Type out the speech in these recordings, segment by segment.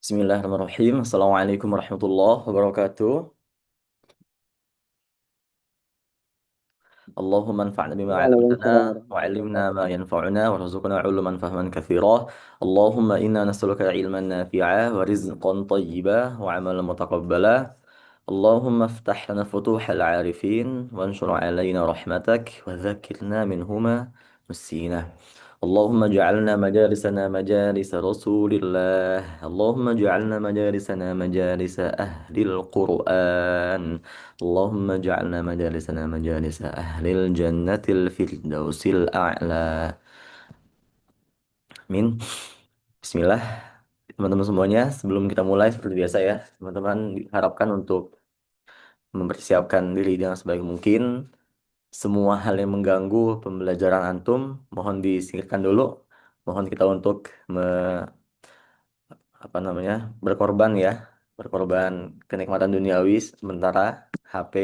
Bismillahirrahmanirrahim. Assalamualaikum warahmatullahi wabarakatuh. اللهم انفعنا بما وعليكم علمتنا السلام ورحمة الله وعلمنا وبركاته. ما ينفعنا وارزقنا علما فهما كثيرا. اللهم إنا نسألك علما نافعا ورزقا طيبا وعملا متقبلا. اللهم افتح لنا فتوح العارفين وانشر علينا رحمتك وذكرنا منهما نسينا. اللهم اجعلنا مجالسنا مجالس رسول الله. اللهم اجعلنا مجالسنا مجالس أهل القرآن. اللهم اجعلنا مجالسنا مجالس أهل الجنة الفردوس الأعلى. Amin. Bismillah. Teman-teman semuanya, sebelum kita mulai seperti biasa ya, teman-teman diharapkan untuk mempersiapkan diri dengan sebaik mungkin. Semua hal yang mengganggu pembelajaran antum, mohon disingkirkan dulu. Mohon kita untuk apa namanya berkorban ya, berkorban kenikmatan duniawi sementara, HP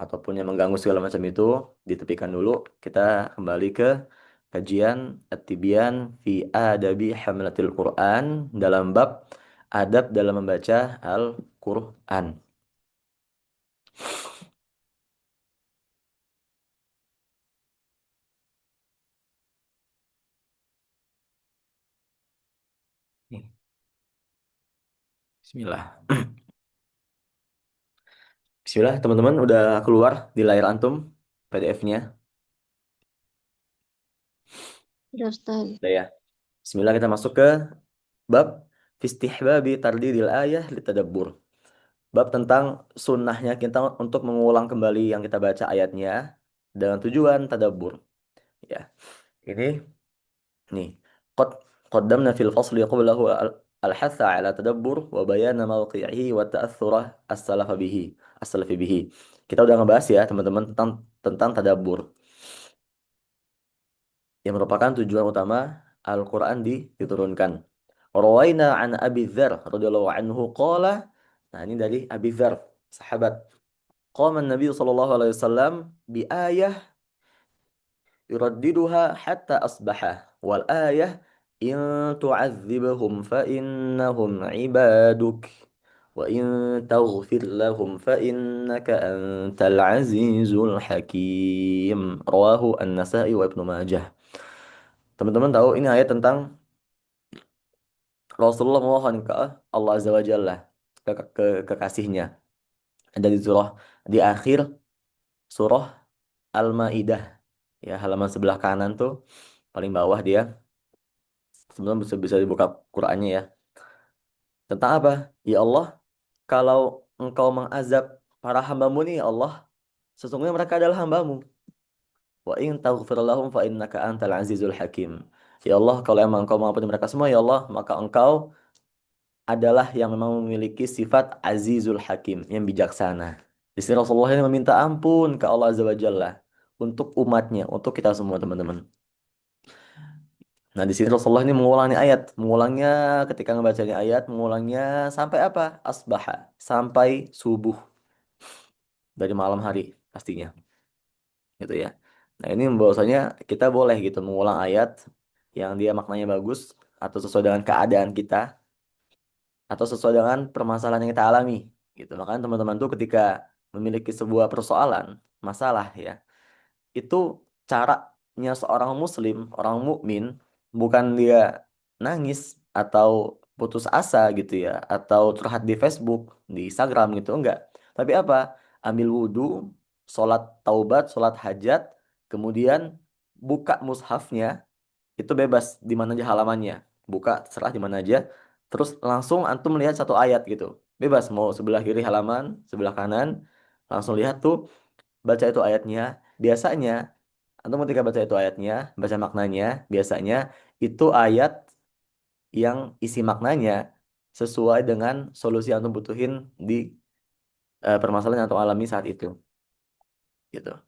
ataupun yang mengganggu segala macam itu ditepikan dulu. Kita kembali ke kajian At-Tibyan fi Adabi Hamlatil Quran dalam bab adab dalam membaca Al-Quran. Nih, Bismillah. Bismillah, teman-teman udah keluar di layar antum PDF-nya. Ya Ustaz. Udah ya. Bismillah, kita masuk ke bab Fistihbabi tardidil ayah litadabbur. Bab tentang sunnahnya kita untuk mengulang kembali yang kita baca ayatnya dengan tujuan tadabbur. Ya, ini nih. Qad qaddamna fil fasli qablahu al-hatha ala tadabbur wa bayana mawqi'ihi wa ta'athurah as-salaf bihi, as-salafi bihi. Kita udah ngebahas ya, teman-teman, tentang tadabbur yang merupakan tujuan utama Al-Qur'an diturunkan. Rawaina an Abi Dzar radhiyallahu anhu qala. Nah, ini dari Abi Dzar, sahabat. Qama Nabi sallallahu alaihi wasallam bi ayah yuraddiduha hatta asbaha wal ayah in tu'adzibhum fa innahum ibaduk wa in taghfir lahum fa innaka antal azizul hakim. Rawahu An-Nasa'i wa Ibnu Majah. Teman-teman tahu ini ayat tentang Rasulullah memohon ke Allah Azza wa Jalla, ke kekasihnya. Ada di surah di akhir surah Al-Maidah, ya, halaman sebelah kanan tuh paling bawah dia. Sebelum bisa dibuka Qur'annya ya. Tentang apa? Ya Allah, kalau engkau mengazab para hambamu nih ya Allah, sesungguhnya mereka adalah hambamu. Wa in taghfir lahum fa innaka antal azizul hakim. Ya Allah, kalau emang engkau mengampuni mereka semua ya Allah, maka engkau adalah yang memang memiliki sifat azizul hakim, yang bijaksana. Di sini Rasulullah ini meminta ampun ke Allah Azza wa Jalla untuk umatnya, untuk kita semua teman-teman. Nah, di sini Rasulullah ini mengulangi ayat, mengulangnya ketika membacanya ayat, mengulangnya sampai apa? Asbaha, sampai subuh dari malam hari pastinya, gitu ya. Nah, ini bahwasanya kita boleh gitu mengulang ayat yang dia maknanya bagus atau sesuai dengan keadaan kita atau sesuai dengan permasalahan yang kita alami, gitu. Makanya teman-teman tuh ketika memiliki sebuah persoalan, masalah ya, itu caranya seorang muslim, orang mukmin, bukan dia nangis atau putus asa gitu ya, atau curhat di Facebook, di Instagram gitu, enggak. Tapi apa? Ambil wudhu, sholat taubat, sholat hajat, kemudian buka mushafnya, itu bebas di mana aja halamannya. Buka, terserah di mana aja. Terus langsung antum melihat satu ayat gitu. Bebas, mau sebelah kiri halaman, sebelah kanan, langsung lihat tuh, baca itu ayatnya. Biasanya antum ketika baca itu ayatnya, baca maknanya, biasanya itu ayat yang isi maknanya sesuai dengan solusi yang antum butuhin di permasalahan yang antum alami saat itu, gitu.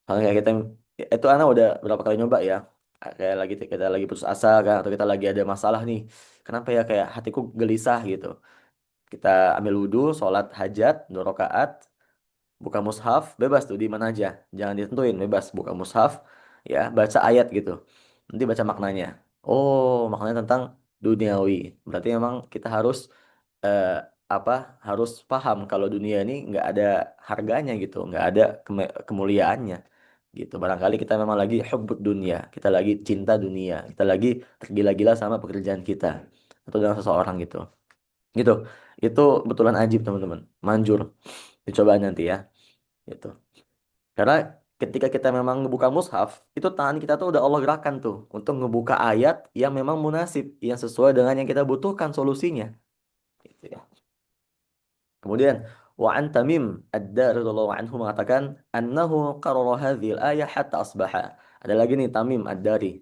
Kalau kayak kita itu anak udah berapa kali nyoba ya. Kayak lagi kita lagi putus asa kan, atau kita lagi ada masalah nih. Kenapa ya kayak hatiku gelisah gitu. Kita ambil wudhu, sholat hajat, 2 rakaat, buka mushaf, bebas tuh di mana aja. Jangan ditentuin, bebas buka mushaf, ya, baca ayat gitu. Nanti baca maknanya. Oh, maknanya tentang duniawi. Berarti memang kita harus eh, apa? Harus paham kalau dunia ini nggak ada harganya gitu, nggak ada kemuliaannya gitu. Barangkali kita memang lagi hubbud dunia, kita lagi cinta dunia, kita lagi tergila-gila sama pekerjaan kita atau dengan seseorang gitu. Gitu. Itu betulan ajib teman-teman. Manjur. Dicoba nanti ya. Gitu. Karena ketika kita memang ngebuka mushaf, itu tangan kita tuh udah Allah gerakan tuh untuk ngebuka ayat yang memang munasib, yang sesuai dengan yang kita butuhkan solusinya. Gitu ya. Kemudian wa an Tamim Ad-Dari radhiyallahu anhu mengatakan annahu qarara hadhil ayah hatta asbaha. Ada lagi nih Tamim Ad-Dari.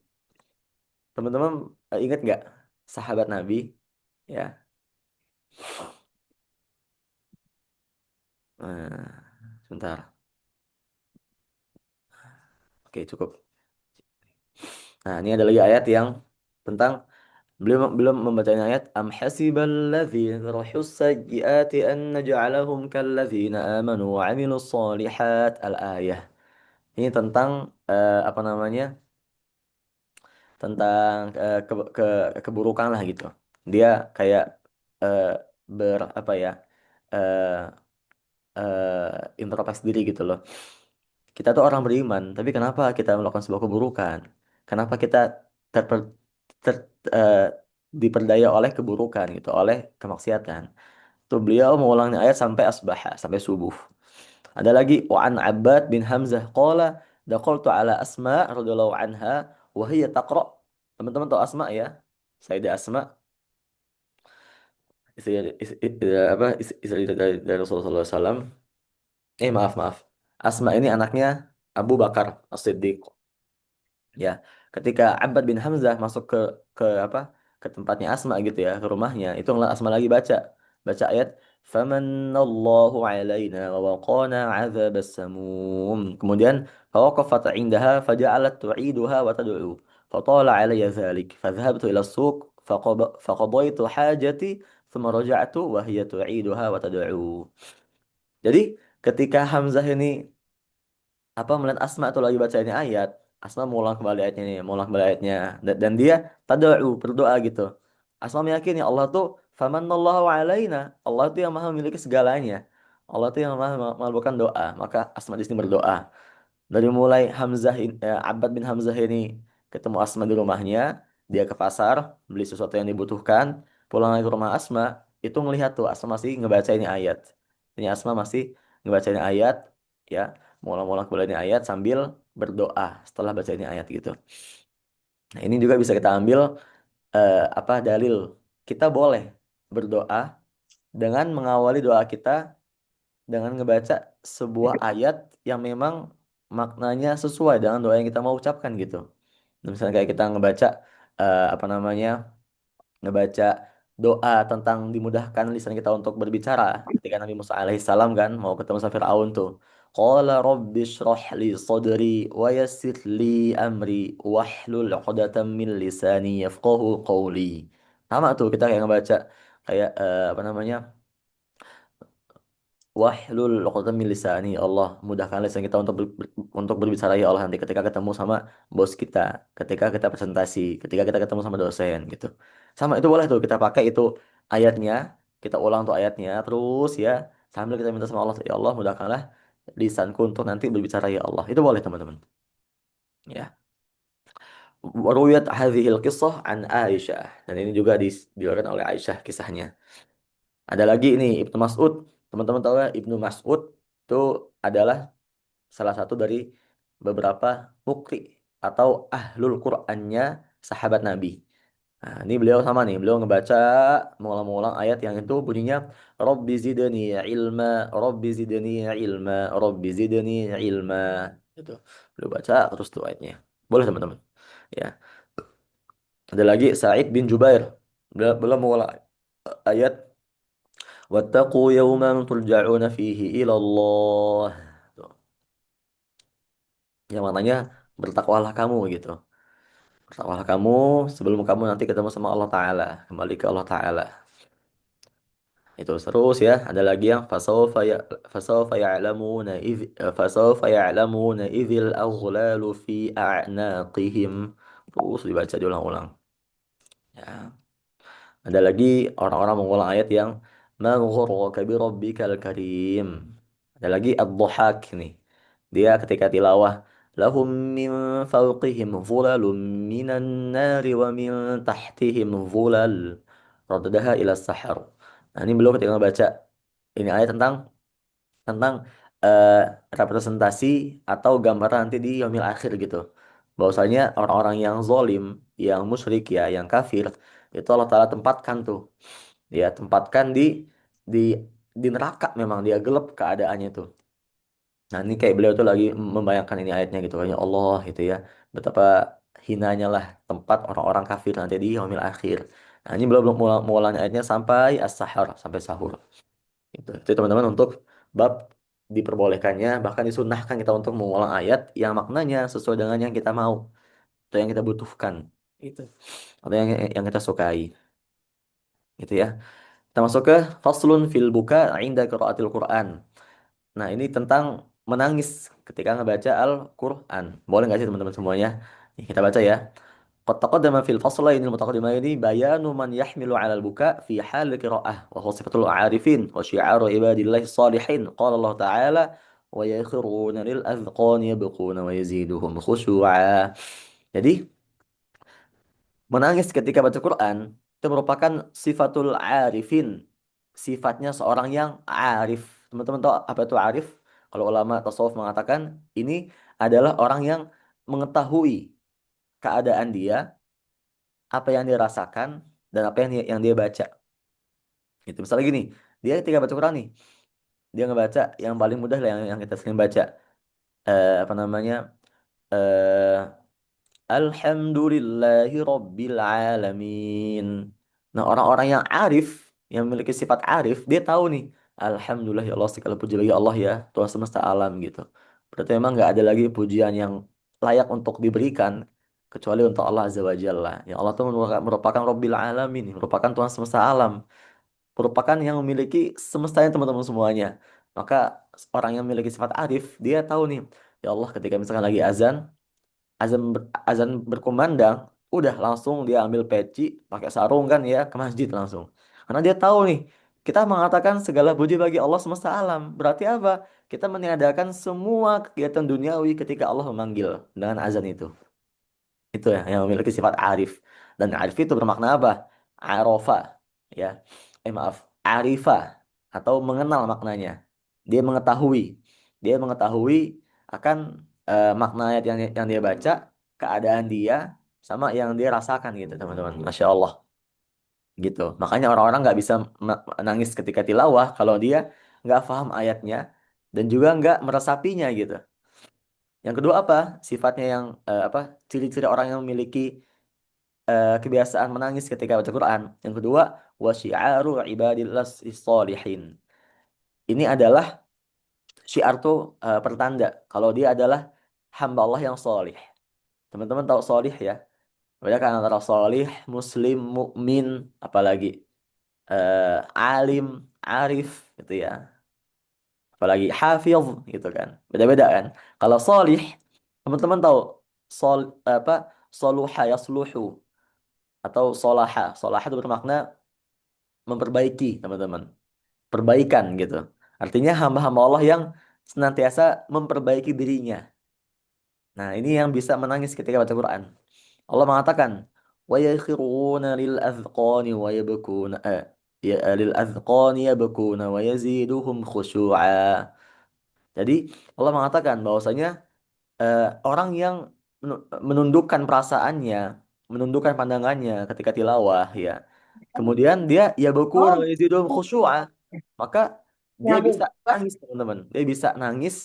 Teman-teman ingat nggak sahabat Nabi ya? Sebentar. Oke, cukup. Nah, ini ada lagi ayat yang tentang belum belum membacanya ayat am hasiballadzina rahus sayyiati an naj'alahum kalladzina amanu wa 'amilus solihat al-ayah. Ini tentang apa namanya? Tentang keburukan lah gitu. Dia kayak eh, apa ya? eh introspeksi diri gitu loh. Kita tuh orang beriman, tapi kenapa kita melakukan sebuah keburukan? Kenapa kita terper, ter, eh, diperdaya oleh keburukan gitu, oleh kemaksiatan? Tuh beliau mengulangnya ayat sampai asbahah, sampai subuh. Ada lagi wa'an Abbad bin Hamzah qala daqaltu ala Asma radhiyallahu anha wa hiya taqra. Teman-teman tahu Asma ya? Sayyidah Asma, istri, apa istri dari Rasulullah SAW. Maaf maaf. Asma ini anaknya Abu Bakar As-Siddiq. Ya, ketika Abbad bin Hamzah masuk apa ke tempatnya Asma gitu ya, ke rumahnya, itu ngeliat Asma lagi baca ayat famanallahu alaina wa waqana adzabas samum. Kemudian fawaqafat indaha faja'alat tu'iduha wa tad'u. Fatala alayya dzalik fadhhabtu ila as-suq faqadaitu hajati thumma raja'tu wa hiya tu'iduha wa tad'u. Jadi ketika Hamzah ini apa melihat Asma tuh lagi baca ini ayat, Asma mengulang kembali ayatnya nih, mengulang kembali ayatnya, dan dia tada'u berdoa gitu. Asma meyakini Allah tuh famanallahu alaina, Allah tuh yang maha memiliki segalanya, Allah tuh yang maha mengabulkan doa. Maka Asma di sini berdoa. Dari mulai Abbad bin Hamzah ini ketemu Asma di rumahnya, dia ke pasar beli sesuatu yang dibutuhkan, pulang lagi ke rumah Asma, itu ngelihat tuh Asma masih ngebaca ini ayat. Ini Asma masih ngebaca ini ayat, ya, mengulang-ulang kembali ini ayat sambil berdoa setelah baca ini ayat gitu. Nah, ini juga bisa kita ambil apa dalil kita boleh berdoa dengan mengawali doa kita dengan ngebaca sebuah ayat yang memang maknanya sesuai dengan doa yang kita mau ucapkan gitu. Misalnya kayak kita ngebaca apa namanya, ngebaca doa tentang dimudahkan lisan kita untuk berbicara ketika Nabi Musa alaihissalam kan mau ketemu sama Fir'aun tuh. Qala rabbi shrah li sadri wa yassir li amri wahlul 'uqdatam min lisani yafqahu qawli. Sama tuh kita kayak ngebaca kayak apa namanya? Wahlul 'uqdatam min lisani. Allah mudahkan lisan kita untuk untuk berbicara ya Allah nanti ketika ketemu sama bos kita, ketika kita presentasi, ketika kita ketemu sama dosen gitu. Sama itu boleh tuh kita pakai itu ayatnya, kita ulang tuh ayatnya terus ya sambil kita minta sama Allah ya Allah mudahkanlah lisanku untuk nanti berbicara ya Allah. Itu boleh teman-teman. Ya. Waruwiyat hadhil qissah an Aisyah dan ini juga diriwayatkan oleh Aisyah kisahnya. Ada lagi ini Ibnu Mas'ud. Teman-teman tahu ya Ibnu Mas'ud itu adalah salah satu dari beberapa mukri atau ahlul Qur'annya sahabat Nabi. Nah, ini beliau sama nih, beliau ngebaca mengulang-ulang ayat yang itu bunyinya Rabbi zidni ilma, Rabbi zidni ilma, Rabbi zidni ilma. Gitu. Beliau baca terus tuh ayatnya. Boleh teman-teman. Ya. Ada lagi Sa'id bin Jubair. Beliau mengulang ayat Wattaqu yawman turja'una fihi ila Allah. Tuh. Yang maknanya bertakwalah kamu gitu. Bertakwalah kamu sebelum kamu nanti ketemu sama Allah Ta'ala. Kembali ke Allah Ta'ala. Itu terus ya. Ada lagi yang fasawfa ya'lamuna fasawfa ya'lamuna idzil aghlalu fi a'naqihim. Terus dibaca diulang-ulang. Ya. Ada lagi orang-orang mengulang ayat yang ma ghurraka bi rabbikal karim. Ada lagi ad-dhahak nih. Dia ketika tilawah lahum min fawqihim dhulalun minan nari wa min tahtihim dhulal radadaha ila sahar. Nah, ini beliau ketika membaca ini ayat tentang eh, representasi atau gambaran nanti di yaumil akhir gitu. Bahwasanya orang-orang yang zolim, yang musyrik ya, yang kafir, itu Allah Ta'ala tempatkan tuh. Dia tempatkan di di neraka, memang dia gelap keadaannya tuh. Nah, ini kayak beliau tuh lagi membayangkan ini ayatnya gitu. Kayaknya Allah gitu ya. Betapa hinanya lah tempat orang-orang kafir nanti di yaumil akhir. Nah, ini belum mengulang ayatnya sampai as-sahar, sampai sahur. Itu teman-teman untuk bab diperbolehkannya, bahkan disunnahkan kita untuk mengulang ayat yang maknanya sesuai dengan yang kita mau atau yang kita butuhkan. Itu. Atau yang kita sukai. Gitu ya. Kita masuk ke faslun fil buka inda qiraatil Quran. Nah, ini tentang menangis ketika ngebaca Al-Quran. Boleh nggak sih teman-teman semuanya? Nih, kita baca ya. قد تقدم في الفصلين المتقدمين بيان من يحمل على البكاء في حال القراءة وهو صفة العارفين وشعار عباد الله الصالحين قال الله تعالى ويخرون للأذقان يبكون ويزيدهم خشوعا. Jadi menangis ketika baca Quran itu merupakan sifatul arifin, sifatnya seorang yang arif. Teman-teman tahu apa itu arif? Kalau ulama tasawuf mengatakan ini adalah orang yang mengetahui keadaan dia, apa yang dia rasakan, dan apa yang dia baca. Itu misalnya gini, dia ketika baca Quran nih, dia ngebaca yang paling mudah lah yang kita sering baca. Apa namanya? Eh, Alhamdulillahi Rabbil Alamin. Nah, orang-orang yang arif, yang memiliki sifat arif, dia tahu nih, Alhamdulillah ya Allah, segala puji bagi Allah ya, Tuhan semesta alam gitu. Berarti memang nggak ada lagi pujian yang layak untuk diberikan, kecuali untuk Allah Azza wa Jalla. Ya Allah itu merupakan Rabbil Alamin, merupakan Tuhan semesta alam, merupakan yang memiliki semestanya teman-teman semuanya. Maka orang yang memiliki sifat arif, dia tahu nih, ya Allah ketika misalkan lagi azan berkumandang, udah langsung dia ambil peci, pakai sarung kan ya ke masjid langsung. Karena dia tahu nih, kita mengatakan segala puji bagi Allah semesta alam. Berarti apa? Kita meniadakan semua kegiatan duniawi ketika Allah memanggil dengan azan itu. Itu ya yang memiliki sifat arif. Dan arif itu bermakna apa? Arofa, ya. Maaf, arifa atau mengenal maknanya. Dia mengetahui. Dia mengetahui akan makna ayat yang dia baca, keadaan dia sama yang dia rasakan gitu, teman-teman. Masya Allah. Gitu. Makanya orang-orang nggak bisa menangis ketika tilawah kalau dia nggak paham ayatnya dan juga nggak meresapinya gitu. Yang kedua apa? Sifatnya yang apa? Ciri-ciri orang yang memiliki kebiasaan menangis ketika baca Quran. Yang kedua, wasyi'aru ibadillah sholihin. Ini adalah syiar tuh pertanda kalau dia adalah hamba Allah yang solih. Teman-teman tahu solih ya? Bedakan antara solih, muslim, mukmin, apalagi alim, arif, gitu ya. Apalagi hafiz, gitu kan. Beda-beda kan. Kalau solih, teman-teman tahu apa? Soluha yasluhu atau solaha. Solaha itu bermakna memperbaiki, teman-teman. Perbaikan gitu. Artinya hamba-hamba Allah yang senantiasa memperbaiki dirinya. Nah, ini yang bisa menangis ketika baca Quran. Allah mengatakan, "Wa yakhiruna lil azqani wa yabkuna lil azqani yabkuna wa yaziduhum khusyu'a." Jadi, Allah mengatakan bahwasanya orang yang menundukkan perasaannya, menundukkan pandangannya ketika tilawah ya. Kemudian dia yabkuna wa Oh, yaziduhum khusyu'a. Maka dia bisa nyambung. nangis, teman-teman. Dia bisa nangis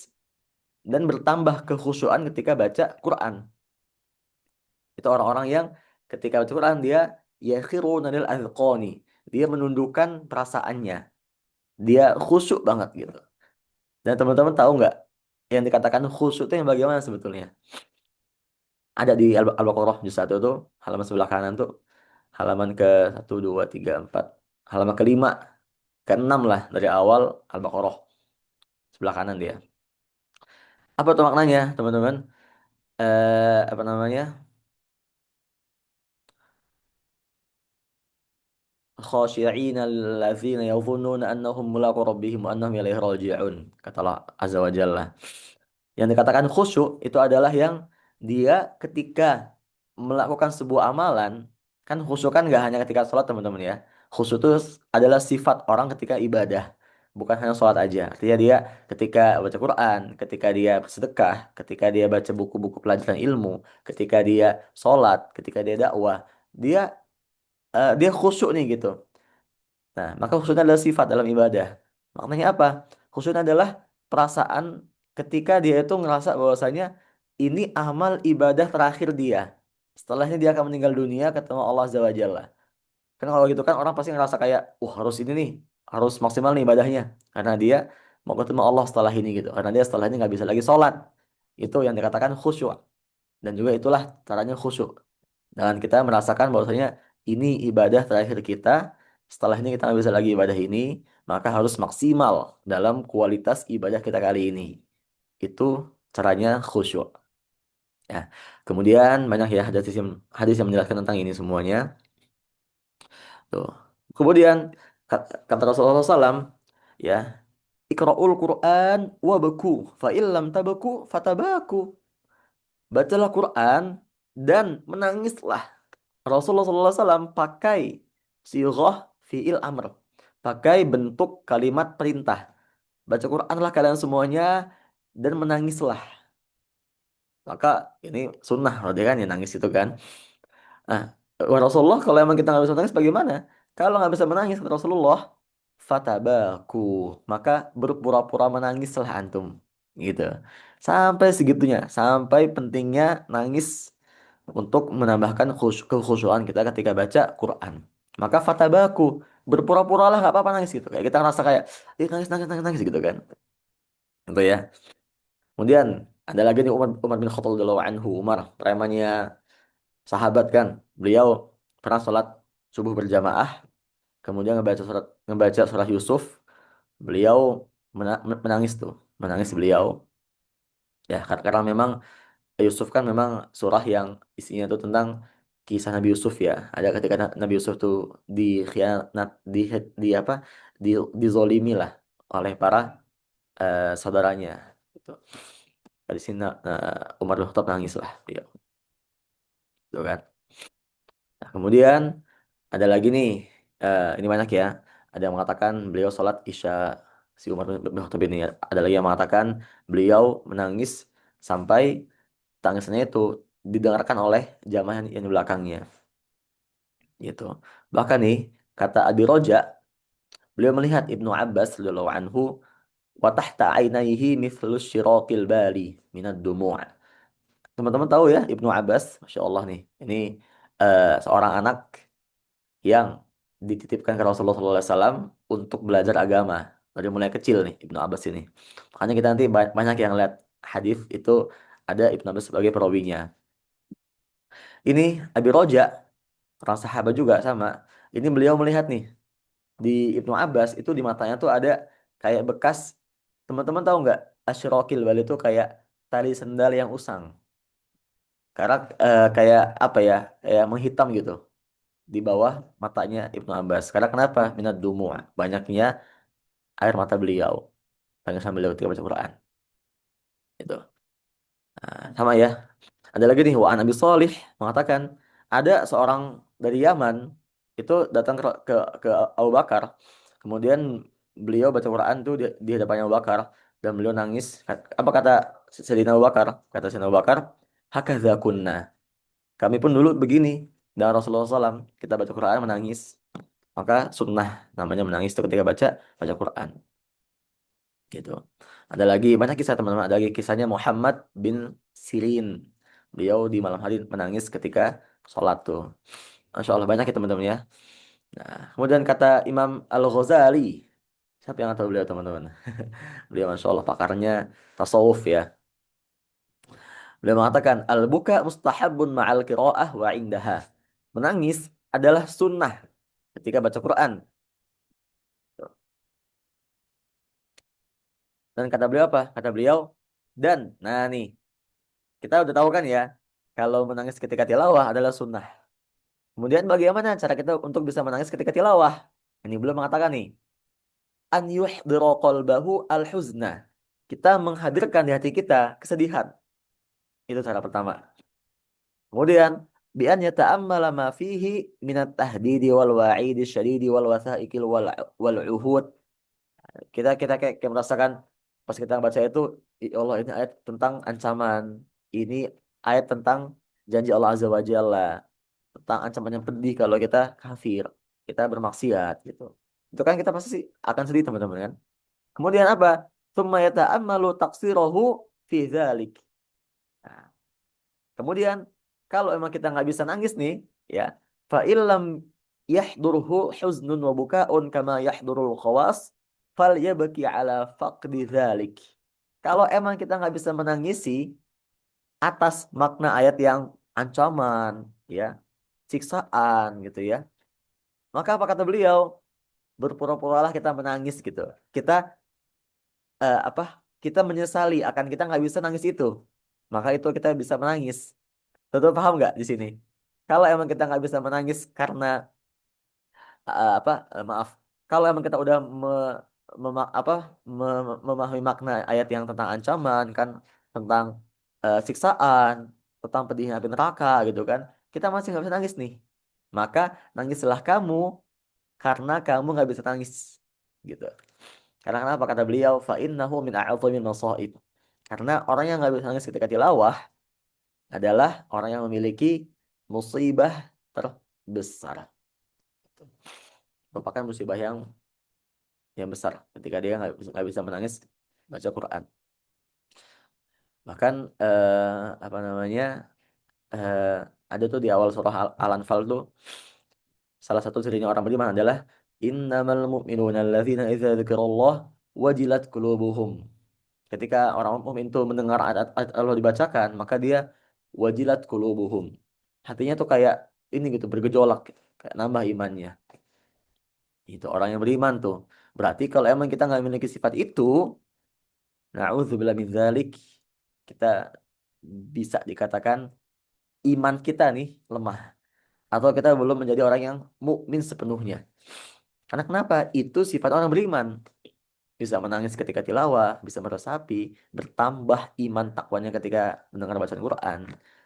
dan bertambah kekhusyuan ketika baca Quran. Itu orang-orang yang ketika baca Quran dia yakhiruna lil azqani. Dia menundukkan perasaannya. Dia khusyuk banget gitu. Dan teman-teman tahu nggak yang dikatakan khusyuk itu yang bagaimana sebetulnya? Ada di Al-Baqarah juz 1 tuh, halaman sebelah kanan tuh, halaman ke 1, 2, 3, 4, halaman ke-5, ke-6 lah dari awal Al-Baqarah, sebelah kanan dia. Apa tuh maknanya, teman-teman? Apa namanya? khashi'ina alladzina yadhunnuna annahum mulaqu rabbihim wa annahum ilaihi raji'un. Kata Allah Azza wa Jalla. Yang dikatakan khusyuk itu adalah yang dia ketika melakukan sebuah amalan, kan khusyuk kan nggak hanya ketika sholat teman-teman ya. Khusyuk itu adalah sifat orang ketika ibadah, bukan hanya sholat aja. Artinya dia ketika baca Quran, ketika dia bersedekah, ketika dia baca buku-buku pelajaran ilmu, ketika dia sholat, ketika dia dakwah, dia dia khusyuk nih gitu. Nah, maka khusyuk adalah sifat dalam ibadah. Maknanya apa? Khusyuk adalah perasaan ketika dia itu ngerasa bahwasanya ini amal ibadah terakhir dia. Setelahnya dia akan meninggal dunia ketemu Allah Azza wa Jalla. Kan kalau gitu kan orang pasti ngerasa kayak, wah harus ini nih, harus maksimal nih ibadahnya. Karena dia mau ketemu Allah setelah ini gitu. Karena dia setelah ini nggak bisa lagi sholat. Itu yang dikatakan khusyuk. Dan juga itulah caranya khusyuk. Dan kita merasakan bahwasanya ini ibadah terakhir kita. Setelah ini kita nggak bisa lagi ibadah ini, maka harus maksimal dalam kualitas ibadah kita kali ini. Itu caranya khusyuk. Ya. Kemudian banyak ya hadis yang menjelaskan tentang ini semuanya. Tuh. Kemudian kata Rasulullah SAW, ya, Iqra'ul Quran wabaku fa illam tabaku fatabaku. Bacalah Quran dan menangislah. Rasulullah SAW pakai sighah fi'il amr. Pakai bentuk kalimat perintah. Baca Quranlah kalian semuanya dan menangislah. Maka ini sunnah berarti kan ya nangis itu kan. Nah, Rasulullah kalau emang kita nggak bisa menangis bagaimana? Kalau nggak bisa menangis kata Rasulullah, fatabaku. Maka berpura-pura menangislah antum. Gitu. Sampai segitunya. Sampai pentingnya nangis untuk menambahkan kekhusyuan kita ketika baca Quran. Maka fatabaku, berpura-puralah nggak apa-apa nangis gitu. Kayak kita ngerasa kayak, ih nangis nangis nangis nangis gitu kan. Gitu ya. Kemudian ada lagi nih Umar bin Khattab radhiyallahu anhu. Umar, premannya sahabat kan. Beliau pernah sholat subuh berjamaah, kemudian ngebaca surat Yusuf. Beliau menangis tuh, menangis beliau. Ya, karena memang Yusuf kan memang surah yang isinya itu tentang kisah Nabi Yusuf ya. Ada ketika Nabi Yusuf tuh dikhianat, di apa, di dizolimi lah oleh para saudaranya. Gitu. Di sini Umar bin Khattab nangis lah dia. Gitu kan. Nah, kemudian ada lagi nih, ini banyak ya. Ada yang mengatakan beliau sholat Isya, si Umar bin Khattab ini. Ada lagi yang mengatakan beliau menangis sampai tangisannya itu didengarkan oleh jamaah yang di belakangnya. Gitu. Bahkan nih, kata Abi Roja, beliau melihat Ibnu Abbas radhiyallahu anhu wa tahta ainaihi mithlu syiraqil bali minad dumu'. Teman-teman tahu ya Ibnu Abbas, Masya Allah nih. Ini seorang anak yang dititipkan ke Rasulullah SAW untuk belajar agama dari mulai kecil nih Ibnu Abbas ini. Makanya kita nanti banyak yang lihat hadis itu ada Ibnu Abbas sebagai perawinya. Ini Abi Roja, orang sahabat juga sama. Ini beliau melihat nih di Ibnu Abbas itu di matanya tuh ada kayak bekas, teman-teman tahu nggak, asyrokil bal itu kayak tali sendal yang usang. Karena kayak apa ya, kayak menghitam gitu di bawah matanya Ibnu Abbas. Karena kenapa? Minat dumu, banyaknya air mata beliau. Banyak sambil beliau ketika baca Quran. Itu. Nah, sama ya. Ada lagi nih, Wa'an Abi Shalih mengatakan ada seorang dari Yaman itu datang ke Abu Bakar. Kemudian beliau baca Quran tuh di hadapannya Abu Bakar dan beliau nangis. Apa kata Sayyidina Abu Bakar? Kata Sayyidina Abu Bakar, "Hakadza kunna." Kami pun dulu begini. Dan Rasulullah SAW kita baca Quran menangis. Maka sunnah namanya menangis itu ketika baca Quran. Gitu. Ada lagi banyak kisah teman-teman. Ada lagi kisahnya Muhammad bin Sirin. Beliau di malam hari menangis ketika sholat tuh. Masya Allah banyak ya teman-teman ya. Nah, kemudian kata Imam Al-Ghazali. Siapa yang tahu beliau teman-teman? Beliau Masya Allah pakarnya tasawuf ya. Beliau mengatakan al-buka mustahabun ma'al qiraah wa indaha. Menangis adalah sunnah ketika baca Quran. Dan kata beliau apa? Kata beliau, dan nah nih, kita udah tahu kan ya, kalau menangis ketika tilawah adalah sunnah. Kemudian bagaimana cara kita untuk bisa menangis ketika tilawah? Ini belum mengatakan nih. An yuhdira qalbahu al-huzna. Kita menghadirkan di hati kita kesedihan. Itu cara pertama. Kemudian bi an yata'ammala ma fihi min at-tahdidi wal wa'idi syadidi wal wathaiqil wal uhud. Kita kayak merasakan pas kita baca itu, "Ya Allah, ini ayat tentang ancaman. Ini ayat tentang janji Allah Azza wa Jalla, tentang ancaman yang pedih kalau kita kafir, kita bermaksiat gitu." Itu kan kita pasti akan sedih teman-teman kan. Kemudian apa? Tsumma yata'ammalu taqsirahu fi dzalik. Nah, kemudian kalau emang kita nggak bisa nangis nih, ya, fa illam yahdurhu huznun wa bukaun kama yahdurul khawas fal yabki ala faqdi dzalik. Kalau emang kita nggak bisa menangisi atas makna ayat yang ancaman, ya, siksaan gitu ya, maka apa kata beliau? Berpura-puralah kita menangis gitu. Kita apa? Kita menyesali akan kita nggak bisa nangis itu. Maka itu kita bisa menangis. Tentu paham nggak di sini? Kalau emang kita nggak bisa menangis karena maaf, kalau emang kita udah apa memahami makna ayat yang tentang ancaman kan, tentang siksaan, tentang pedihnya api neraka gitu kan, kita masih nggak bisa nangis nih. Maka nangislah kamu karena kamu nggak bisa nangis gitu. Karena kenapa kata beliau fa innahu min a'zamil masaib. Karena orang yang nggak bisa nangis ketika tilawah adalah orang yang memiliki musibah terbesar. Merupakan musibah yang besar ketika dia nggak bisa menangis baca Quran. Bahkan apa namanya eh, ada tuh di awal surah Al-Anfal tuh salah satu cirinya orang beriman adalah innamal mu'minuna alladzina idza dzikrallah wajilat qulubuhum. Ketika orang mukmin itu mendengar ayat Allah dibacakan, maka dia wajilat qulubuhum. Hatinya tuh kayak ini gitu bergejolak gitu, kayak nambah imannya. Itu orang yang beriman tuh. Berarti kalau emang kita nggak memiliki sifat itu, na'udzubillah min dzalik, kita bisa dikatakan iman kita nih lemah atau kita belum menjadi orang yang mukmin sepenuhnya. Karena kenapa? Itu sifat orang beriman. Bisa menangis ketika tilawah, bisa meresapi, bertambah iman takwanya ketika mendengar bacaan Quran.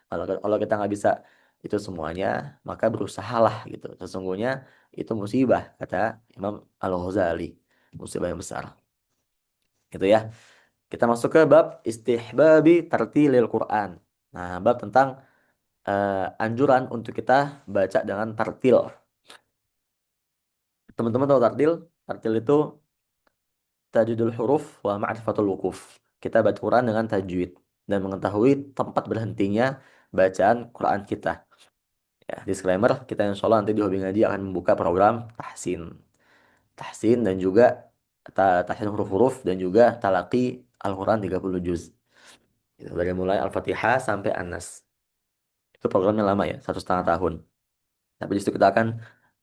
Kalau kita nggak bisa itu semuanya, maka berusahalah gitu. Sesungguhnya itu musibah, kata Imam Al-Ghazali. Musibah yang besar. Gitu ya. Kita masuk ke bab istihbabi tartilil Quran. Nah, bab tentang anjuran untuk kita baca dengan tartil. Teman-teman tahu tartil? Tartil itu tajwidul huruf wa ma'rifatul wukuf. Kita baca Quran dengan tajwid dan mengetahui tempat berhentinya bacaan Quran kita. Ya, disclaimer, kita insya Allah nanti di Hobi Ngaji akan membuka program tahsin. Tahsin dan juga tahsin huruf-huruf dan juga talaqi Al-Quran 30 juz. Itu dari mulai Al-Fatihah sampai An-Nas. Itu programnya lama ya, 1,5 tahun. Tapi di situ kita akan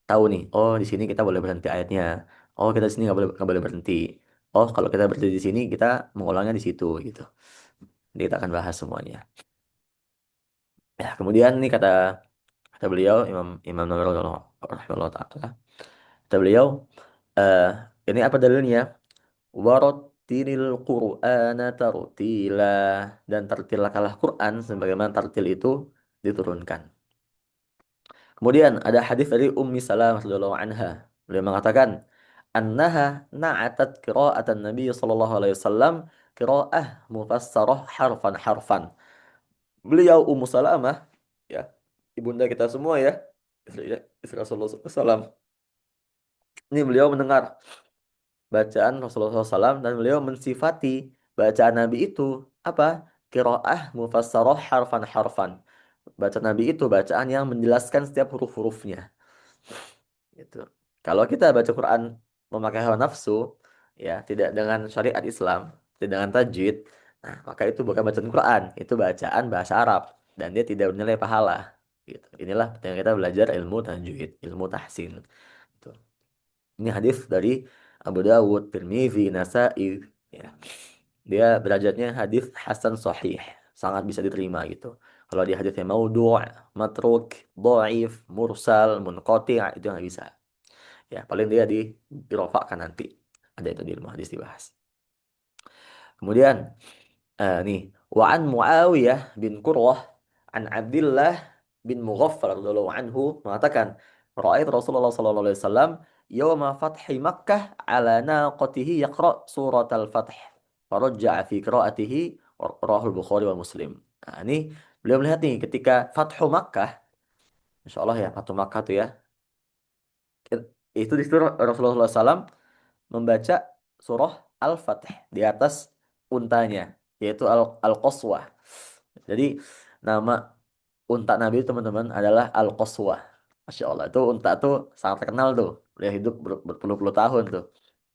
tahu nih, oh di sini kita boleh berhenti ayatnya. Oh kita di sini nggak boleh berhenti. Oh kalau kita berhenti di sini kita mengulangnya di situ gitu. Jadi kita akan bahas semuanya. Ya kemudian nih kata kata beliau Imam Imam Nawawi rahimahullah taala. Kata beliau, eh ini apa dalilnya? Warattilil Qur'ana tartila, dan tartilkanlah Quran sebagaimana tartil itu diturunkan. Kemudian ada hadis dari Ummi Salamah radhiyallahu anha. Beliau mengatakan, "Annaha na'atat qira'atan Nabi sallallahu alaihi wasallam qira'ah mufassarah harfan harfan." Beliau Ummu Salamah, ya, ibunda kita semua ya, istri Rasulullah SAW. Ini beliau mendengar bacaan Rasulullah SAW dan beliau mensifati bacaan Nabi itu apa? Qira'ah mufassarah harfan harfan. Bacaan Nabi itu bacaan yang menjelaskan setiap huruf-hurufnya. Gitu. Kalau kita baca Quran memakai hawa nafsu, ya, tidak dengan syariat Islam, tidak dengan tajwid, nah, maka itu bukan bacaan Quran, itu bacaan bahasa Arab dan dia tidak bernilai pahala. Gitu. Inilah yang kita belajar ilmu tajwid, ilmu tahsin. Gitu. Ini hadis dari Abu Dawud, Tirmizi, Nasa'i, ya. Dia derajatnya hadis hasan sahih, sangat bisa diterima gitu. Kalau di hadisnya maudhu', matruk, dhaif, mursal, munqati' itu nggak bisa. Ya, paling dia dirofakkan nanti. Ada itu di ilmu hadis dibahas. Kemudian nih, wa an Muawiyah bin Qurrah an Abdullah bin Mughaffal radhiyallahu anhu mengatakan, ra'ait Rasulullah sallallahu alaihi wasallam yawma fathi Makkah ala naqatihi yaqra surat al-Fath. Farajja'a fi qira'atihi rahul Bukhari wa Muslim. Nah, ini beliau melihat nih ketika Fathu Makkah, Masya Allah ya, Fathu Makkah tuh ya, itu disuruh Rasulullah SAW membaca surah Al-Fatih di atas untanya, yaitu Al-Qaswah. Jadi nama unta Nabi itu teman-teman adalah Al-Qaswah. Masya Allah, itu unta tuh sangat terkenal tuh. Beliau hidup berpuluh-puluh tahun tuh.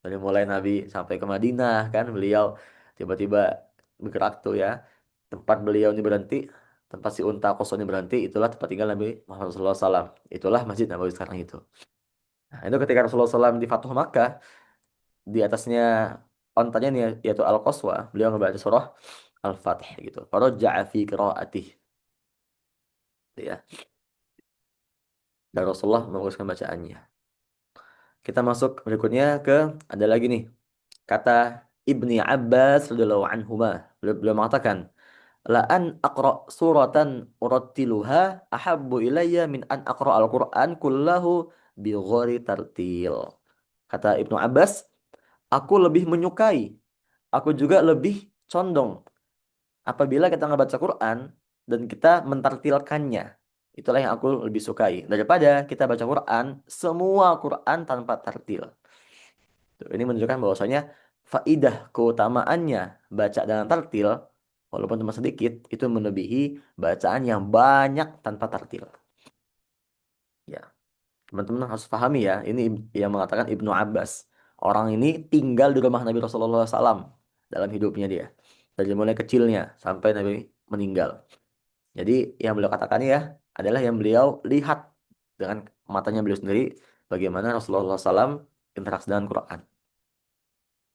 Dari mulai Nabi sampai ke Madinah kan, beliau tiba-tiba bergerak tuh ya. Tempat beliau ini berhenti, tempat si unta Qaswah ini berhenti, itulah tempat tinggal Nabi Muhammad SAW. Itulah Masjid Nabawi sekarang itu. Nah, itu ketika Rasulullah SAW di Fathu Makkah, di atasnya ontanya nih yaitu Al-Qaswa, beliau ngebaca surah Al-Fatih gitu. Faraja'a fi qiraatih gitu ya. Dan Rasulullah meluruskan bacaannya. Kita masuk berikutnya ke ada lagi nih kata Ibni Abbas radhiyallahu anhuma. Beliau mengatakan, la an aqra suratan urattiluha ahabbu ilayya min an aqra al-Qur'an kullahu bi ghairi tartil. Kata Ibnu Abbas, aku lebih menyukai, aku juga lebih condong apabila kita ngebaca Quran dan kita mentartilkannya. Itulah yang aku lebih sukai daripada kita baca Quran semua Quran tanpa tartil. Tuh, ini menunjukkan bahwasanya faidah keutamaannya baca dengan tartil walaupun cuma sedikit itu melebihi bacaan yang banyak tanpa tartil. Ya, teman-teman harus pahami ya, ini yang mengatakan Ibnu Abbas. Orang ini tinggal di rumah Nabi Rasulullah SAW dalam hidupnya dia. Dari mulai kecilnya sampai Nabi meninggal. Jadi yang beliau katakan ya adalah yang beliau lihat dengan matanya beliau sendiri bagaimana Rasulullah SAW interaksi dengan Quran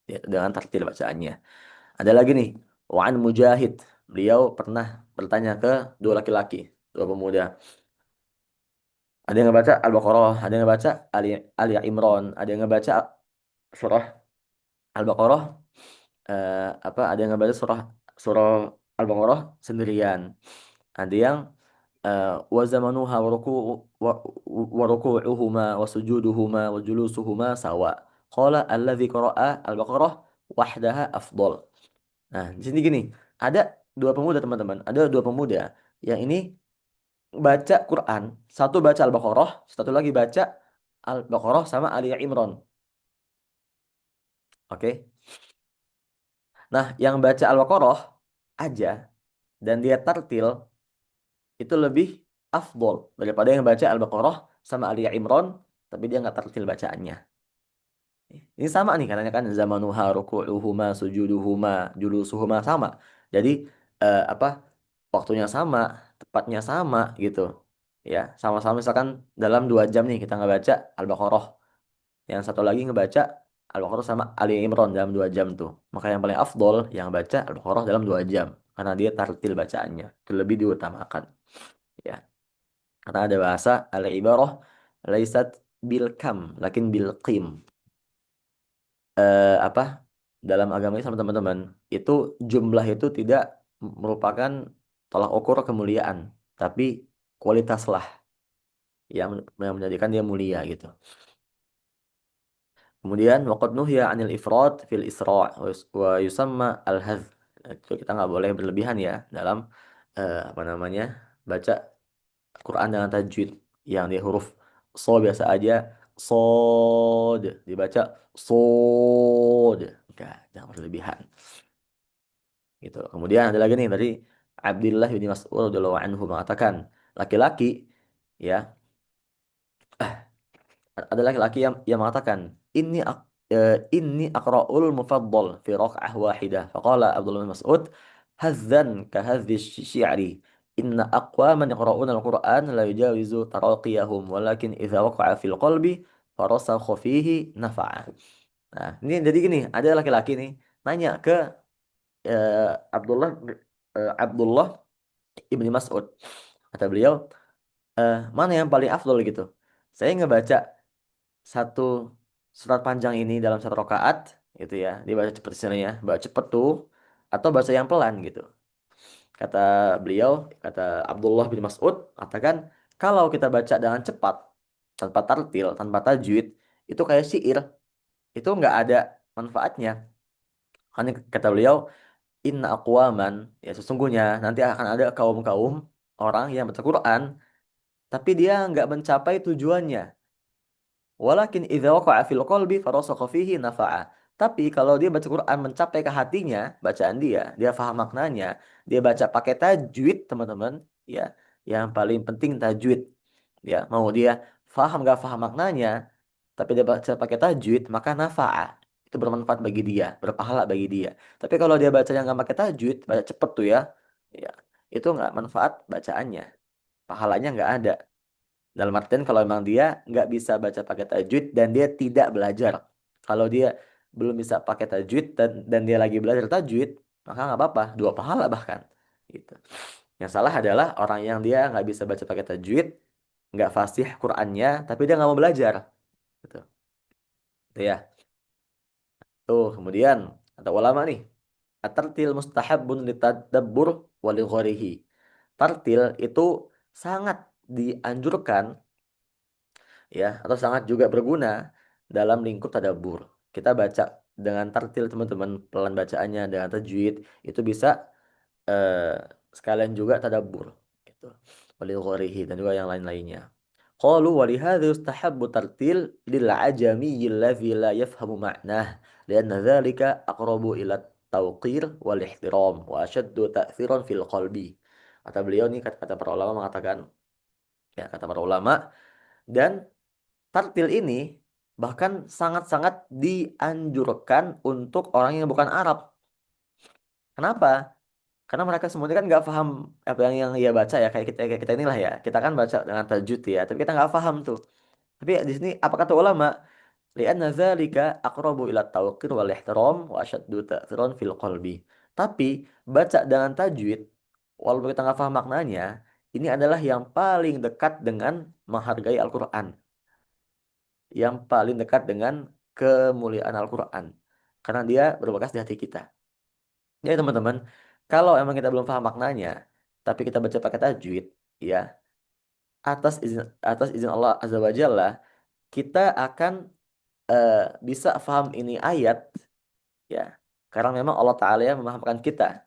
ya, dengan tartil bacaannya. Ada lagi nih, Wa'an Mujahid. Beliau pernah bertanya ke dua laki-laki, dua pemuda. Ada yang ngebaca Al-Baqarah, ada yang ngebaca Ali Imran, ada yang ngebaca surah Al-Baqarah, ada yang ngebaca surah surah Al-Baqarah sendirian. Ada yang wa zamanuha wa ruku'uhuma wa sujuduhuma wa julusuhuma sawa. Qala alladzi qara'a al-Baqarah wahdaha afdal. Nah, di sini gini, ada dua pemuda teman-teman, ada dua pemuda yang ini baca Quran, satu baca Al-Baqarah, satu lagi baca Al-Baqarah sama Ali Imran. Oke. Nah, yang baca Al-Baqarah aja dan dia tartil itu lebih afdol daripada yang baca Al-Baqarah sama Ali Imran tapi dia nggak tartil bacaannya. Ini sama nih katanya kan zamanuha ruku'uhuma sujuduhuma julusuhuma sama. Jadi apa waktunya sama, tepatnya sama gitu. Ya, sama-sama misalkan dalam 2 jam nih kita ngebaca Al-Baqarah. Yang satu lagi ngebaca Al-Baqarah sama Ali Imran dalam 2 jam tuh. Maka yang paling afdol yang baca Al-Baqarah dalam 2 jam. Karena dia tartil bacaannya. Itu lebih diutamakan. Ya. Karena ada bahasa al-ibarah laisat bil kam, lakin bil qim. Apa? Dalam agama Islam teman-teman, itu jumlah itu tidak merupakan tolak ukur kemuliaan, tapi kualitaslah yang menjadikan dia mulia gitu. Kemudian waqad nuhya 'anil ifrat fil isra' wa yusamma al-hadz. Itu kita nggak boleh berlebihan ya dalam apa namanya? Baca Quran dengan tajwid yang dia huruf so biasa aja sod dibaca sod. Enggak, jangan berlebihan gitu. Kemudian ada lagi nih dari Abdullah bin Mas'ud radhiyallahu anhu mengatakan laki-laki ya ada laki-laki yang mengatakan inni aqra'ul mufaddal fi raka'ah wahidah. Faqala Abdullah bin Mas'ud hadzan ka hadzi syi'ri inna aqwaman yaqra'una al-Qur'an la yujawizu taraqiyahum walakin idza waqa'a fil qalbi farasakha fihi nafa'a. Nah, ini jadi gini, ada laki-laki nih nanya ke Abdullah Abdullah Ibnu Mas'ud. Kata beliau, mana yang paling afdol gitu? Saya ngebaca satu surat panjang ini dalam satu rakaat gitu ya. Dibaca cepet istilahnya, baca cepet tuh atau baca yang pelan gitu. Kata beliau, kata Abdullah bin Mas'ud, katakan kalau kita baca dengan cepat, tanpa tartil, tanpa tajwid, itu kayak syair, itu nggak ada manfaatnya. Karena kata beliau, inna aqwaman, ya sesungguhnya nanti akan ada kaum-kaum orang yang baca Quran, tapi dia nggak mencapai tujuannya. Walakin idza waqa'a fil qalbi farasakha fihi nafa'a. Tapi kalau dia baca Quran mencapai ke hatinya, bacaan dia faham maknanya, dia baca pakai tajwid, teman-teman, ya. Yang paling penting tajwid. Ya, mau dia faham gak faham maknanya, tapi dia baca pakai tajwid, maka nafa'a. Itu bermanfaat bagi dia, berpahala bagi dia. Tapi kalau dia bacanya nggak pakai tajwid, baca cepet tuh ya, ya, itu nggak manfaat bacaannya, pahalanya nggak ada. Dalam artian kalau memang dia nggak bisa baca pakai tajwid dan dia tidak belajar. Kalau dia belum bisa pakai tajwid dan dia lagi belajar tajwid, maka nggak apa-apa, dua pahala bahkan. Gitu. Yang salah adalah orang yang dia nggak bisa baca pakai tajwid, nggak fasih Qur'annya, tapi dia nggak mau belajar. Gitu. Itu ya. Tuh, kemudian kata ulama nih, at-tartil mustahabun litadabbur wa li ghorihi. Tartil itu sangat dianjurkan ya atau sangat juga berguna dalam lingkup tadabbur. Kita baca dengan tartil teman-teman, pelan bacaannya dengan tajwid itu bisa eh, sekalian juga tadabbur gitu. Walil ghorihi dan juga yang lain-lainnya. Qalu wa lihadza yustahabbu tartil lil ajami alladhi la yafhamu ma'nah lianna dzalika aqrabu ila tauqir wal ihtiram wa ashaddu ta'thiran fil qalbi. Kata beliau nih, kata para ulama mengatakan, ya kata para ulama, dan tartil ini bahkan sangat-sangat dianjurkan untuk orang yang bukan Arab. Kenapa? Karena mereka semuanya kan nggak paham apa yang ia baca ya, kayak kita inilah ya. Kita kan baca dengan tajwid ya, tapi kita nggak paham tuh. Tapi di sini apa kata ulama? Li'anna dzalika aqrabu ila tawqir wal ihtiram wa ashaddu ta'thiran fil qalbi. Tapi baca dengan tajwid, walaupun kita nggak paham maknanya, ini adalah yang paling dekat dengan menghargai Al-Quran, yang paling dekat dengan kemuliaan Al-Quran. Karena dia berbekas di hati kita. Jadi teman-teman, kalau emang kita belum paham maknanya, tapi kita baca pakai tajwid, ya, atas izin Allah Azza wa Jalla, kita akan eh, bisa paham ini ayat, ya. Karena memang Allah Ta'ala yang memahamkan kita.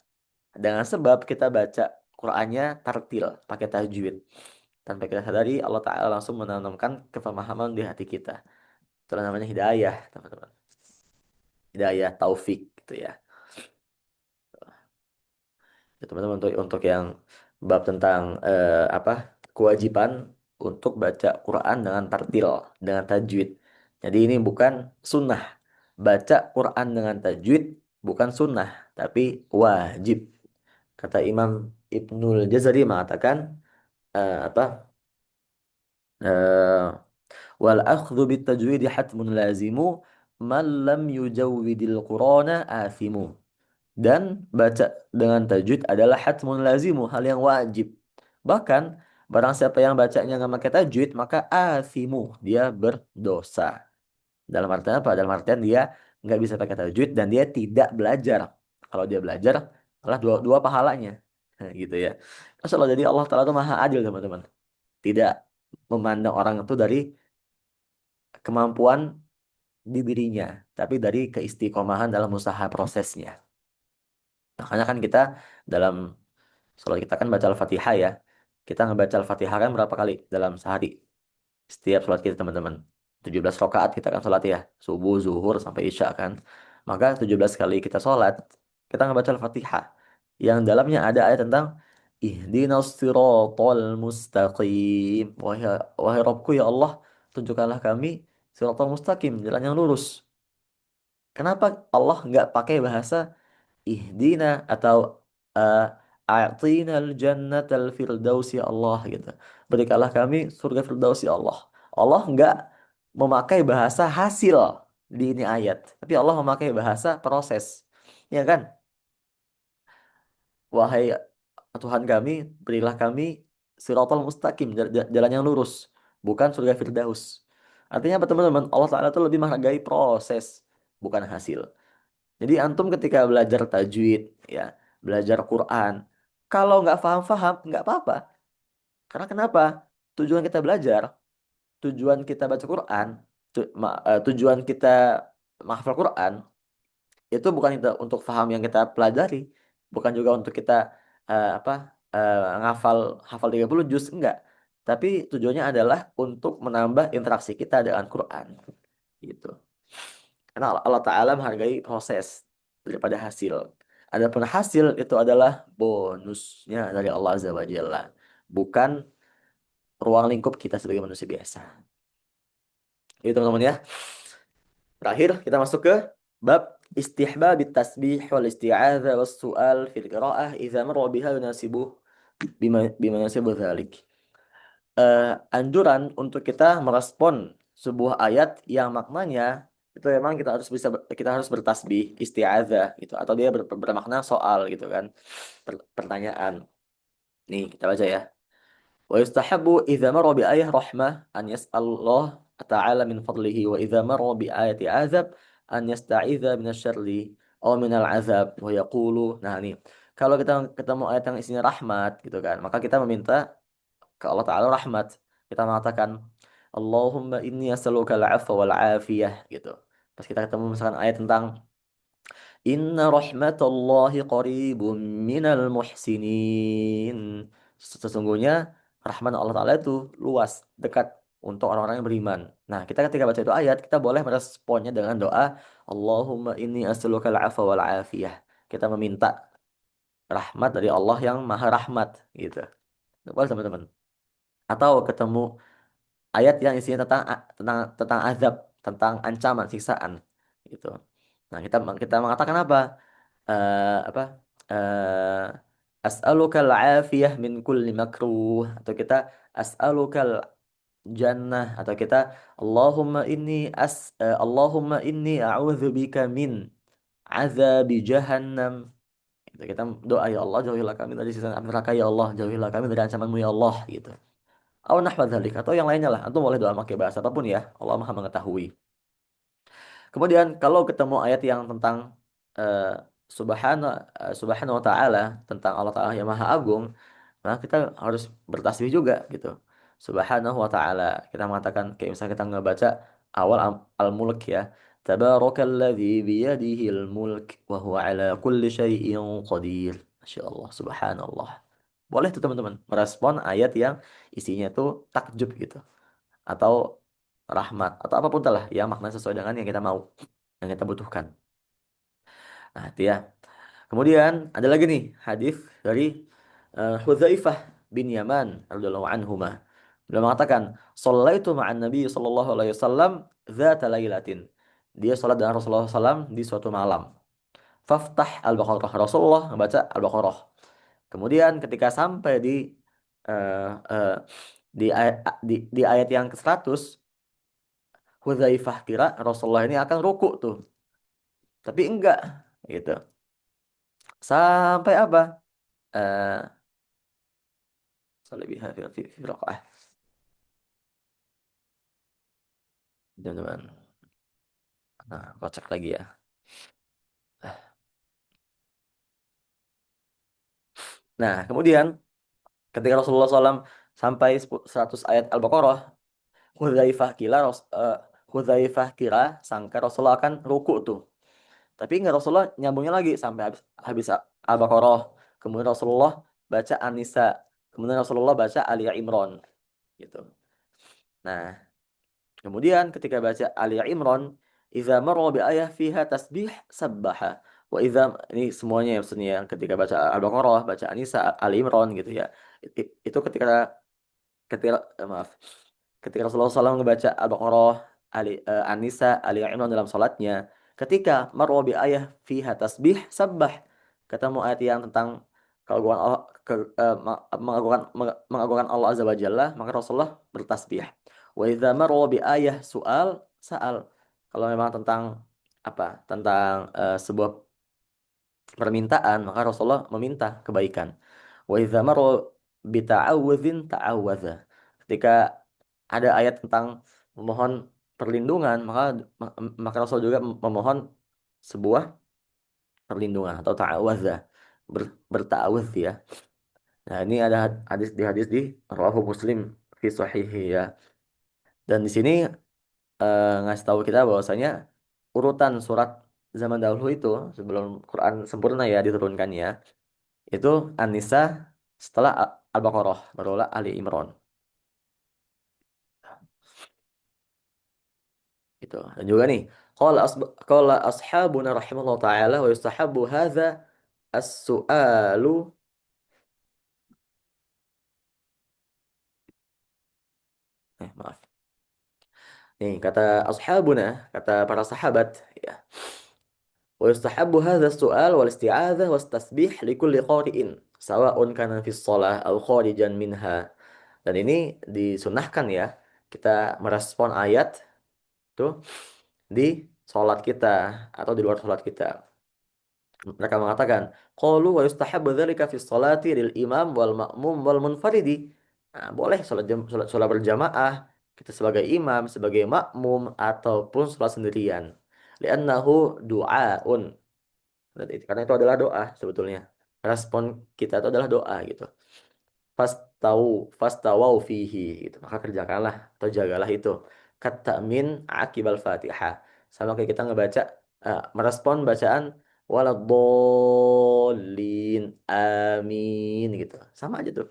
Dengan sebab kita baca Qur'annya tartil, pakai tajwid. Tanpa kita sadari, Allah Ta'ala langsung menanamkan kepemahaman di hati kita. Itu namanya hidayah, teman-teman. Hidayah taufik gitu ya. Ya, teman-teman, untuk yang bab tentang apa kewajiban untuk baca Quran dengan tartil, dengan tajwid. Jadi ini bukan sunnah. Baca Quran dengan tajwid bukan sunnah, tapi wajib. Kata Imam Ibnul Jazari mengatakan apa eh, wal akhdhu bit tajwid hatmun lazimu man lam yujawwidil Qur'ana athimu. Dan baca dengan tajwid adalah hatmun lazimu, hal yang wajib. Bahkan barang siapa yang bacanya nggak pakai tajwid, maka asimu, dia berdosa. Dalam artian apa? Dalam artian dia nggak bisa pakai tajwid dan dia tidak belajar. Kalau dia belajar, malah dua pahalanya. Gitu ya. Masya Allah, jadi Allah Ta'ala itu maha adil, teman-teman. Tidak memandang orang itu dari kemampuan di dirinya, tapi dari keistiqomahan dalam usaha prosesnya. Makanya kan kita dalam sholat kita kan baca Al-Fatihah ya. Kita ngebaca Al-Fatihah kan berapa kali dalam sehari? Setiap sholat kita teman-teman. 17 rakaat kita kan sholat ya. Subuh, zuhur, sampai isya kan. Maka 17 kali kita sholat, kita ngebaca Al-Fatihah. Yang dalamnya ada ayat tentang Ihdinas siratal mustaqim. Wahai Rabbku ya Allah, tunjukkanlah kami siratal mustaqim, jalan yang lurus. Kenapa Allah nggak pakai bahasa ihdina atau uh, a'tina al-jannatal firdaus ya Allah gitu. Berikanlah kami surga firdaus ya Allah. Allah enggak memakai bahasa hasil di ini ayat, tapi Allah memakai bahasa proses. Ya kan? Wahai Tuhan kami, berilah kami siratal mustaqim, jalan yang lurus, bukan surga Firdaus. Artinya apa teman-teman? Allah Ta'ala itu lebih menghargai proses, bukan hasil. Jadi antum ketika belajar tajwid, ya, belajar Quran, kalau nggak paham-paham, nggak apa-apa. Karena kenapa? Tujuan kita belajar, tujuan kita baca Quran, tujuan kita menghafal Quran, itu bukan kita untuk paham yang kita pelajari, bukan juga untuk kita apa ngafal hafal 30 juz, enggak. Tapi tujuannya adalah untuk menambah interaksi kita dengan Quran, gitu. Karena Allah Ta'ala menghargai proses daripada hasil. Adapun hasil itu adalah bonusnya dari Allah Azza wa Jalla, bukan ruang lingkup kita sebagai manusia biasa. Itu teman-teman ya. Terakhir kita masuk ke bab istihbab tasbih wal isti'adzah was su'al fil qiraah idza marra biha yunasibu bima yunasibu dzalik. Anjuran untuk kita merespon sebuah ayat yang maknanya itu memang kita harus bertasbih isti'adzah gitu, atau dia bermakna soal gitu kan, pertanyaan. Nih kita baca ya. ويستحب إذا مر بآية رحمة أن يسأل الله تعالى من فضله وإذا مر بآية عذاب أن يستعيذ من الشر أو من العذاب ويقول nah nih kalau kita ketemu ayat yang isinya rahmat gitu kan, maka kita meminta ke Allah Ta'ala rahmat. Kita mengatakan Allahumma inni as'aluka al-'afwa wal 'afiyah gitu. Pas kita ketemu misalkan ayat tentang Inna rahmatallahi qaribun minal muhsinin. Sesungguhnya rahmat Allah Ta'ala itu luas, dekat untuk orang-orang yang beriman. Nah, kita ketika baca itu ayat, kita boleh meresponnya dengan doa, Allahumma inni as'alukal afwa wal afiyah. Kita meminta rahmat dari Allah yang maha rahmat, gitu. Boleh teman-teman. Atau ketemu ayat yang isinya tentang azab, tentang ancaman, siksaan, gitu. Nah, kita mengatakan apa? Apa as'alukal afiyah min kulli makruh, atau kita as'alukal jannah, atau kita Allahumma inni a'udzubika min azabi jahannam. Gitu. Kita doa, ya Allah jauhilah kami dari siksa api neraka, ya Allah jauhilah kami dari ancamanmu ya Allah, gitu. Atau nahwa dzalik, atau yang lainnya lah. Antum boleh doa pakai bahasa apapun ya. Allah Maha mengetahui. Kemudian kalau ketemu ayat yang tentang eh, subhanahu wa ta'ala, tentang Allah Ta'ala yang Maha Agung, maka kita harus bertasbih juga gitu. Subhanahu wa ta'ala. Kita mengatakan kayak misalnya kita ngebaca awal Al-Mulk ya. Tabarakalladzi biyadihil mulk wa huwa ala kulli syai'in qadir. Masya Allah, subhanallah. Boleh tuh teman-teman merespon ayat yang isinya tuh takjub gitu, atau rahmat, atau apapun lah yang makna sesuai dengan yang kita mau, yang kita butuhkan. Nah, itu ya. Kemudian ada lagi nih hadis dari Hudzaifah bin Yaman radhiyallahu anhuma. Beliau mengatakan, "Shallaitu ma'an Nabi sallallahu alaihi wasallam dzata lailatin." Dia salat dengan Rasulullah SAW di suatu malam. Faftah Al-Baqarah. Rasulullah membaca Al-Baqarah. Kemudian ketika sampai eh, eh, di ayat yang ke-100, Hudzaifah kira Rasulullah ini akan ruku tuh. Tapi enggak gitu. Sampai apa? Eh Lebih fi raqa'ah. Teman-teman. Nah, kocak lagi ya. Nah, kemudian ketika Rasulullah SAW sampai 100 ayat Al-Baqarah, Hudzaifah kira Hudzaifah kira sangka Rasulullah akan ruku tuh. Tapi enggak, Rasulullah nyambungnya lagi sampai habis Al-Baqarah. Kemudian Rasulullah baca An-Nisa. Kemudian Rasulullah baca Ali Imran gitu. Nah, kemudian ketika baca Ali Imran, idza marra bi ayah fiha tasbih sabbaha. Wa idza, ini semuanya ya maksudnya ya, ketika baca Al-Baqarah, baca An-Nisa, Ali Imran gitu ya. Itu ketika ketika maaf, ketika Rasulullah SAW membaca Al-Baqarah, An-Nisa, Ali Imran dalam salatnya, ketika marra bi ayah fiha tasbih sabbah, ketemu ayat yang tentang keagungan Allah, mengagungkan Allah Azza wa Jalla, maka Rasulullah bertasbih. Wa idza marra bi ayah su'al sa'al. Kalau memang tentang apa? Tentang sebuah permintaan, maka Rasulullah meminta kebaikan. Wa idza maru bita'awudzin ta'awadza. Ketika ada ayat tentang memohon perlindungan, maka Rasul juga memohon sebuah perlindungan atau ta'awadza, berta'awudz ya. Nah, ini ada hadis di Rawahu Muslim fi sahihi ya. Dan di sini ngasih tahu kita bahwasanya urutan surat zaman dahulu itu sebelum Quran sempurna ya diturunkannya itu An-Nisa setelah Al-Baqarah barulah Ali Imran gitu. Dan juga nih qala ashabuna rahimahullah taala wa yustahabbu hadza as-su'alu maaf. Nih kata ashabuna kata para sahabat ya. Wa yustahabbu hadza as-su'al wal isti'adzah was tasbih likulli qari'in sawa'un kana fi shalah aw kharijan minha. Dan ini disunahkan ya kita merespon ayat tuh di sholat kita atau di luar sholat kita. Mereka mengatakan, qalu wa yustahabbu dzalika fi sholati lil imam wal ma'mum wal munfaridi. Nah, boleh sholat berjamaah kita sebagai imam, sebagai makmum ataupun sholat sendirian. Li'annahu du'aun. Karena itu adalah doa sebetulnya. Respon kita itu adalah doa gitu. Fastawau fihi gitu. Maka kerjakanlah atau jagalah itu. Kata min akibal Fatihah. Sama kayak kita ngebaca merespon bacaan waladhdallin amin gitu. Sama aja tuh.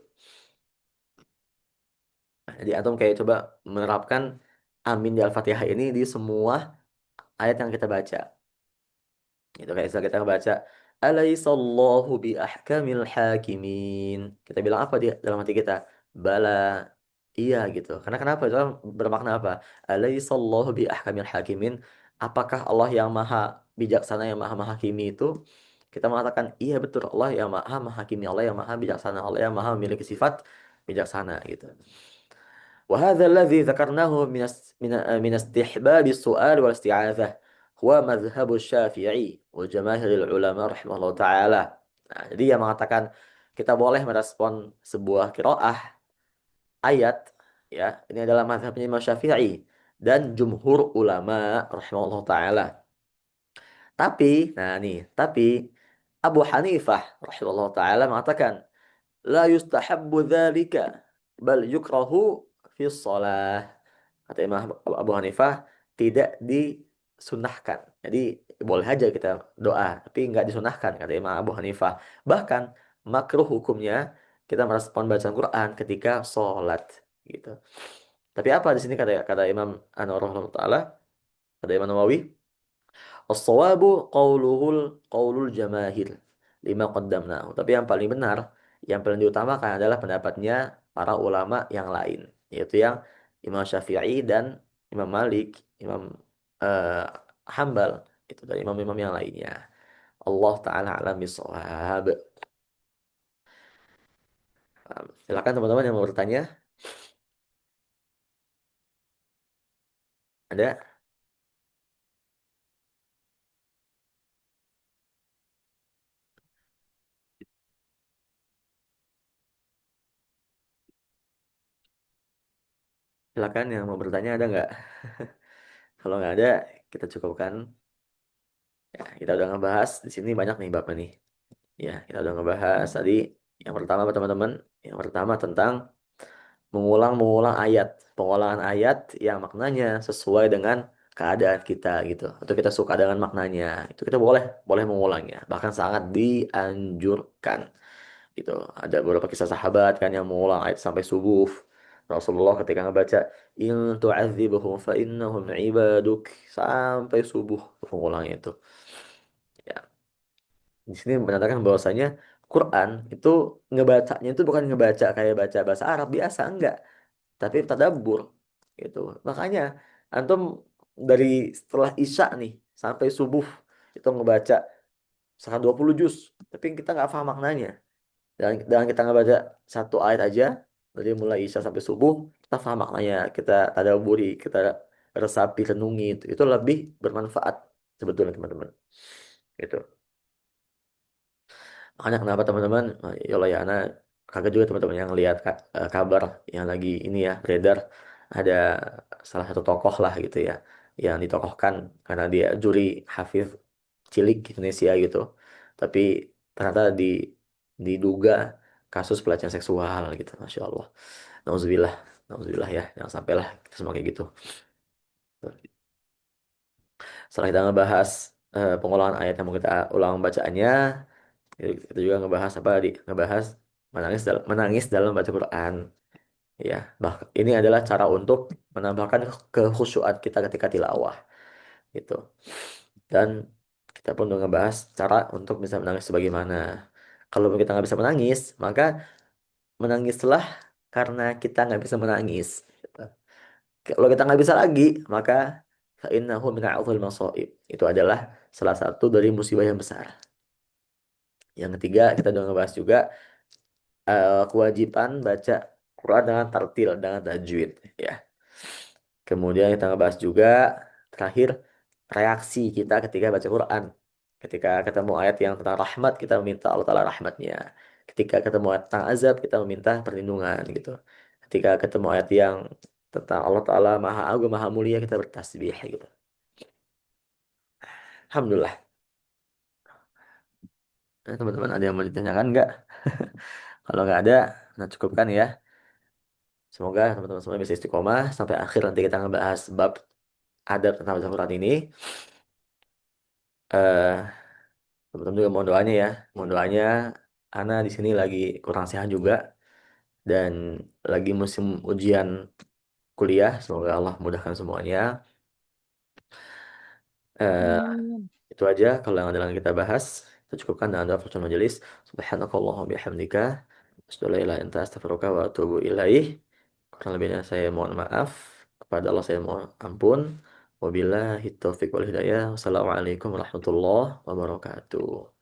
Nah, jadi antum kayak coba menerapkan amin di Al-Fatihah ini di semua ayat yang kita baca. Itu kayak misalnya kita baca Alaihissallahu bi ahkamil hakimin. Kita bilang apa dia dalam hati kita? Bala. Iya gitu. Karena kenapa? Itu kan bermakna apa? Alaihissallahu bi ahkamil hakimin. Apakah Allah yang maha bijaksana yang maha menghakimi itu? Kita mengatakan iya betul Allah yang maha menghakimi, Allah yang maha bijaksana, Allah yang maha memiliki sifat bijaksana gitu. وهذا الذي ذكرناه من استحباب السؤال والاستعاذة هو مذهب الشافعي وجماهير العلماء رحمه الله تعالى. Nah, jadi yang mengatakan kita boleh merespon sebuah kiroah ayat ya ini adalah mazhabnya Imam Syafi'i dan jumhur ulama rahimahullah taala. Tapi Abu Hanifah rahimahullah taala mengatakan la yustahabbu dzalika bal yukrahu fi shalah. Kata Imam Abu Hanifah tidak disunahkan. Jadi boleh aja kita doa, tapi nggak disunahkan kata Imam Abu Hanifah. Bahkan makruh hukumnya kita merespon bacaan Quran ketika sholat gitu. Tapi apa di sini kata kata Imam An-Nawawi rahimahullah taala, kata Imam Nawawi, as-shawabu qaulul jamahir lima qaddamnahu. Tapi yang paling benar, yang paling diutamakan adalah pendapatnya para ulama yang lain, yaitu yang Imam Syafi'i dan Imam Malik, Imam eh, Hambal, itu dari imam-imam yang lainnya. Allah taala alam bisawab. Silakan teman-teman yang mau bertanya, ada? Silakan yang mau bertanya ada nggak? Kalau nggak ada, kita cukupkan. Ya, kita udah ngebahas di sini banyak nih Bapak nih. Ya, kita udah ngebahas tadi yang pertama teman-teman, yang pertama tentang mengulang-mengulang ayat, pengulangan ayat yang maknanya sesuai dengan keadaan kita gitu. Atau kita suka dengan maknanya. Itu kita boleh boleh mengulangnya, bahkan sangat dianjurkan gitu. Ada beberapa kisah sahabat kan yang mengulang ayat sampai subuh. Rasulullah ketika ngebaca in tu'adzibuhum fa innahum ibaduk sampai subuh pengulangnya itu. Ya, di sini menandakan bahwasanya Quran itu ngebacanya itu bukan ngebaca kayak baca bahasa Arab biasa enggak, tapi tadabbur gitu. Makanya antum dari setelah Isya nih sampai subuh itu ngebaca 120 juz, tapi kita nggak paham maknanya. Dan kita ngebaca satu ayat aja dari mulai Isya sampai subuh, kita paham maknanya, kita tadabburi, kita resapi, renungi itu lebih bermanfaat sebetulnya teman-teman. Gitu. Makanya kenapa teman-teman, ya Allah ya, Kakak juga teman-teman yang lihat kabar yang lagi ini ya beredar, ada salah satu tokoh lah gitu ya yang ditokohkan karena dia juri hafiz cilik Indonesia gitu, tapi ternyata diduga kasus pelecehan seksual gitu, masya Allah. Nauzubillah, nauzubillah ya, jangan sampai lah kita semua kayak gitu. Setelah kita ngebahas pengolahan ayat yang mau kita ulang bacaannya, kita juga ngebahas apa di ngebahas menangis dalam baca Quran. Ya, ini adalah cara untuk menambahkan kekhusyuan kita ketika tilawah gitu. Dan kita pun udah ngebahas cara untuk bisa menangis sebagaimana. Kalau kita nggak bisa menangis, maka menangislah karena kita nggak bisa menangis. Gitu. Kalau kita nggak bisa lagi, maka fa'innahu min a'dhil masaib. Itu adalah salah satu dari musibah yang besar. Yang ketiga, kita udah ngebahas juga kewajiban baca Quran dengan tartil, dengan tajwid. Ya. Kemudian kita ngebahas juga terakhir reaksi kita ketika baca Quran. Ketika ketemu ayat yang tentang rahmat, kita meminta Allah Ta'ala rahmatnya. Ketika ketemu ayat tentang azab, kita meminta perlindungan gitu. Ketika ketemu ayat yang tentang Allah Ta'ala Maha Agung, Maha Mulia, kita bertasbih gitu. Alhamdulillah. Teman-teman ada yang mau ditanyakan nggak? Kalau nggak ada, nah cukupkan ya. Semoga teman-teman semua bisa istiqomah sampai akhir nanti kita ngebahas bab adab tentang baca Quran ini. Eh, Teman-teman juga mohon doanya ya. Mohon doanya. Ana di sini lagi kurang sehat juga dan lagi musim ujian kuliah. Semoga Allah mudahkan semuanya. Eh, Amin. itu aja kalau yang ada yang kita bahas. Kita cukupkan dengan doa percuma majelis. Subhanakallahumma bihamdika. Asyhadu an la ilaha illa anta astaghfiruka wa atubu ilaih. Kurang lebihnya saya mohon maaf. Kepada Allah saya mohon ampun. Wabillahi taufiq wal hidayah. Wassalamualaikum warahmatullahi wabarakatuh.